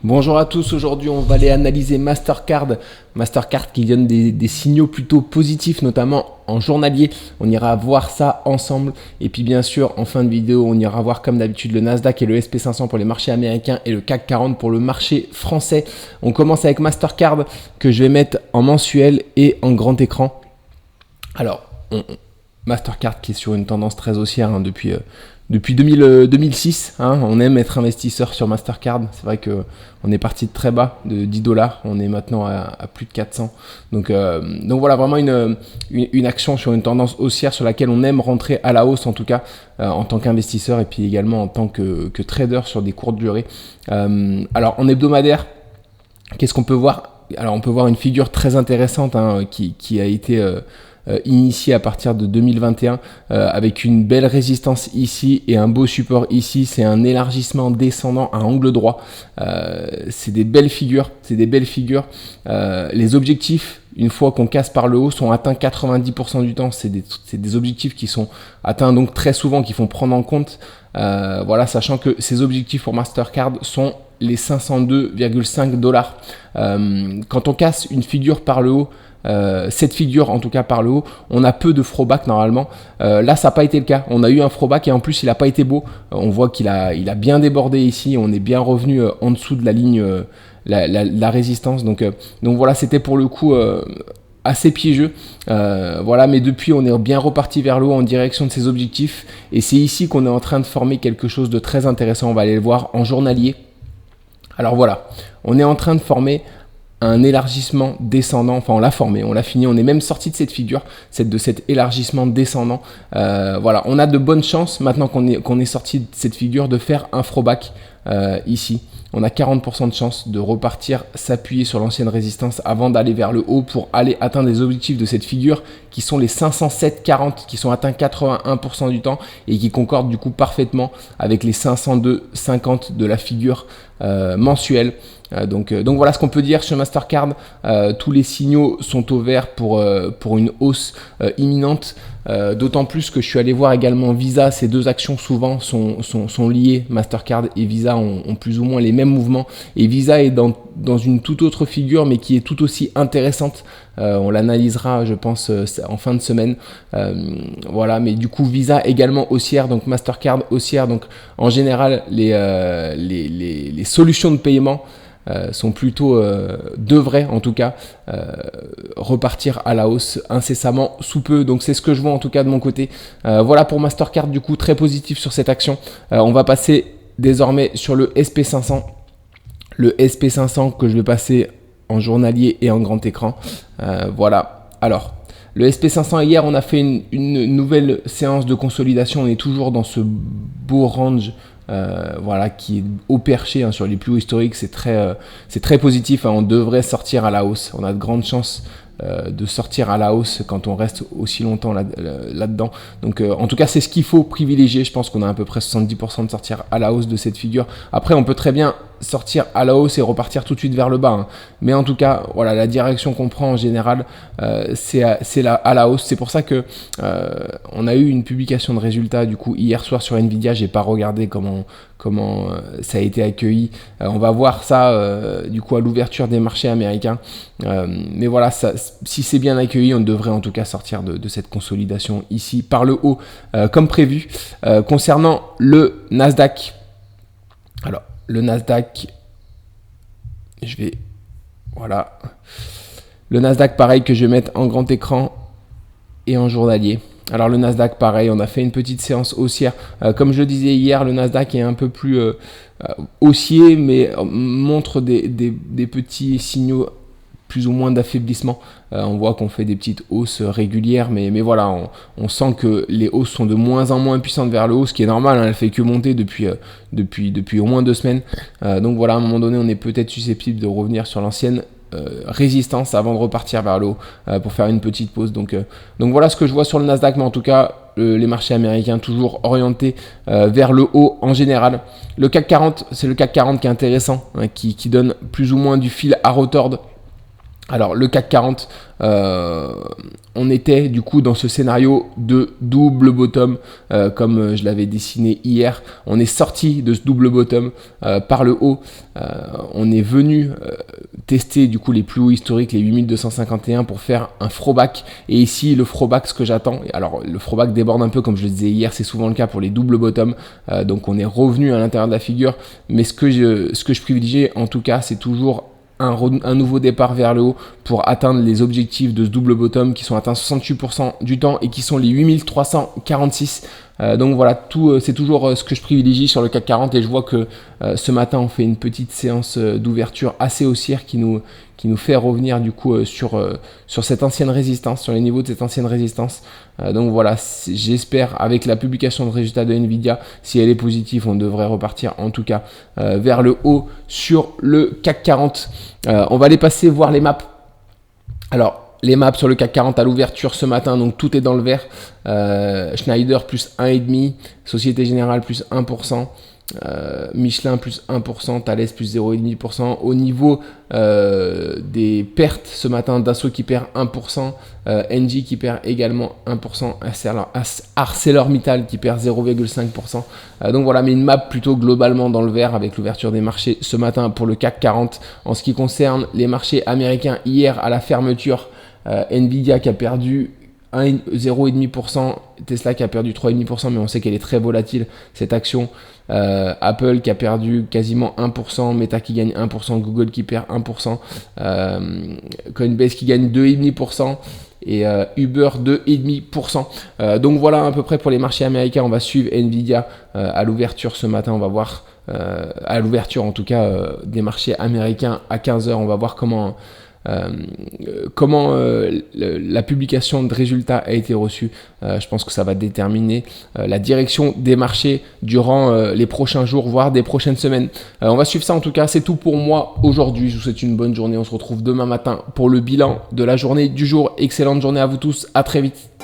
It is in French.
Bonjour à tous, aujourd'hui on va aller analyser Mastercard qui donne des signaux plutôt positifs, notamment en journalier. On ira voir ça ensemble. Et puis bien sûr, en fin de vidéo, on ira voir comme d'habitude le Nasdaq et le SP500 pour les marchés américains et le CAC 40 pour le marché français. On commence avec Mastercard que je vais mettre en mensuel et en grand écran. Alors, Mastercard qui est sur une tendance très haussière depuis 2006, on aime être investisseur sur Mastercard. C'est vrai qu'on est parti de très bas, de 10 $. On est maintenant à plus de 400. Donc voilà, vraiment une action sur une tendance haussière sur laquelle on aime rentrer à la hausse, en tout cas en tant qu'investisseur et puis également en tant que trader sur des courtes durées. Alors en hebdomadaire, qu'est-ce qu'on peut voir? Alors on peut voir une figure très intéressante qui a été initié à partir de 2021 avec une belle résistance ici et un beau support ici. C'est un élargissement descendant à angle droit. C'est des belles figures. Les objectifs, une fois qu'on casse par le haut, sont atteints 90% du temps. C'est des objectifs qui sont atteints donc très souvent, qu'il faut prendre en compte. Voilà, sachant que ces objectifs pour Mastercard sont les 502,5 $. Quand on casse une figure par le haut, cette figure en tout cas par le haut, on a peu de throwback normalement. Là ça n'a pas été le cas, on a eu un throwback et en plus il n'a pas été beau. On voit qu'il a bien débordé ici, on est bien revenu en dessous de la ligne, la résistance. Donc voilà, c'était pour le coup assez piégeux. Voilà, mais depuis on est bien reparti vers le haut en direction de ses objectifs et c'est ici qu'on est en train de former quelque chose de très intéressant. On va aller le voir en journalier. Alors voilà, on est en train de former un élargissement descendant, enfin on l'a formé, on l'a fini, on est même sorti de cette figure, de cet élargissement descendant. Voilà, on a de bonnes chances maintenant qu'on est sorti de cette figure de faire un throwback ici. On a 40% de chance de repartir s'appuyer sur l'ancienne résistance avant d'aller vers le haut pour aller atteindre les objectifs de cette figure qui sont les 507,40 qui sont atteints 81% du temps et qui concordent du coup parfaitement avec les 502,50 de la figure mensuelle. Donc voilà ce qu'on peut dire sur Mastercard. Tous les signaux sont au vert pour une hausse imminente. D'autant plus que je suis allé voir également Visa. Ces deux actions souvent sont liées. Mastercard et Visa ont plus ou moins les mêmes mouvements. Et Visa est dans une toute autre figure mais qui est tout aussi intéressante. On l'analysera je pense en fin de semaine. Voilà, mais du coup Visa également haussière, donc Mastercard haussière. Donc en général les solutions de paiement sont plutôt, devraient en tout cas repartir à la hausse incessamment sous peu. Donc c'est ce que je vois en tout cas de mon côté. Voilà pour Mastercard, du coup très positif sur cette action. On va passer désormais sur le SP500. Le SP500 que je vais passer en journalier et en grand écran. Voilà. Alors, le SP500 hier, on a fait une nouvelle séance de consolidation. On est toujours dans ce beau range. Voilà, qui est haut perché sur les plus hauts historiques. C'est très positif. On devrait sortir à la hausse. On a de grandes chances de sortir à la hausse quand on reste aussi longtemps là-dedans. Donc en tout cas c'est ce qu'il faut privilégier. Je pense qu'on a à peu près 70% de sortir à la hausse de cette figure. Après on peut très bien sortir à la hausse et repartir tout de suite vers le bas, mais en tout cas voilà, la direction qu'on prend en général c'est à la hausse. C'est pour ça que on a eu une publication de résultats du coup hier soir sur Nvidia. J'ai pas regardé comment ça a été accueilli. On va voir ça du coup à l'ouverture des marchés américains, mais voilà, si c'est bien accueilli, on devrait en tout cas sortir de cette consolidation ici par le haut comme prévu. Concernant le Nasdaq, alors le Nasdaq, voilà, le Nasdaq pareil que je vais mettre en grand écran et en journalier. Alors le Nasdaq pareil, on a fait une petite séance haussière. Comme je le disais hier, le Nasdaq est un peu plus haussier, mais montre des petits signaux plus ou moins d'affaiblissement. On voit qu'on fait des petites hausses régulières, mais voilà, on sent que les hausses sont de moins en moins puissantes vers le haut, ce qui est normal, elle fait que monter depuis au moins 2 semaines. Donc voilà, à un moment donné, on est peut-être susceptible de revenir sur l'ancienne résistance avant de repartir vers le haut pour faire une petite pause. Donc voilà ce que je vois sur le Nasdaq, mais en tout cas les marchés américains toujours orientés vers le haut en général. Le CAC 40, c'est le CAC 40 qui est intéressant, qui donne plus ou moins du fil à retordre. Alors le CAC 40, on était du coup dans ce scénario de double bottom, comme je l'avais dessiné hier. On est sorti de ce double bottom par le haut. On est venu tester du coup les plus hauts historiques, les 8251, pour faire un throwback. Et ici le throwback, ce que j'attends, alors le throwback déborde un peu comme je le disais hier, c'est souvent le cas pour les double bottom. Donc on est revenu à l'intérieur de la figure, mais ce que je privilégie en tout cas, c'est toujours un nouveau départ vers le haut pour atteindre les objectifs de ce double bottom qui sont atteints 68% du temps et qui sont les 8346. Donc voilà, c'est toujours ce que je privilégie sur le CAC 40 et je vois que ce matin on fait une petite séance d'ouverture assez haussière qui nous fait revenir du coup sur cette ancienne résistance, sur les niveaux de cette ancienne résistance. Donc voilà, j'espère avec la publication de résultats de Nvidia, si elle est positive, on devrait repartir en tout cas vers le haut sur le CAC 40. On va aller passer voir les maps. Alors, les maps sur le CAC 40 à l'ouverture ce matin, donc tout est dans le vert. Schneider plus 1,5%, Société Générale plus 1%, Michelin plus 1%, Thales plus 0,5%. Au niveau des pertes ce matin, Dassault qui perd 1%, Engie qui perd également 1%, ArcelorMittal qui perd 0,5%. Donc voilà, mais une map plutôt globalement dans le vert avec l'ouverture des marchés ce matin pour le CAC 40. En ce qui concerne les marchés américains, hier à la fermeture, Nvidia qui a perdu 0,5%, Tesla qui a perdu 3,5%, mais on sait qu'elle est très volatile cette action. Apple qui a perdu quasiment 1%, Meta qui gagne 1%, Google qui perd 1%, Coinbase qui gagne 2,5% et Uber 2,5%. Donc voilà à peu près pour les marchés américains. On va suivre Nvidia à l'ouverture ce matin. On va voir à l'ouverture en tout cas des marchés américains à 15h. On va voir comment la publication de résultats a été reçue. Je pense que ça va déterminer la direction des marchés durant les prochains jours, voire des prochaines semaines. On va suivre ça en tout cas. C'est tout pour moi aujourd'hui. Je vous souhaite une bonne journée. On se retrouve demain matin pour le bilan de la journée du jour. Excellente journée à vous tous. À très vite.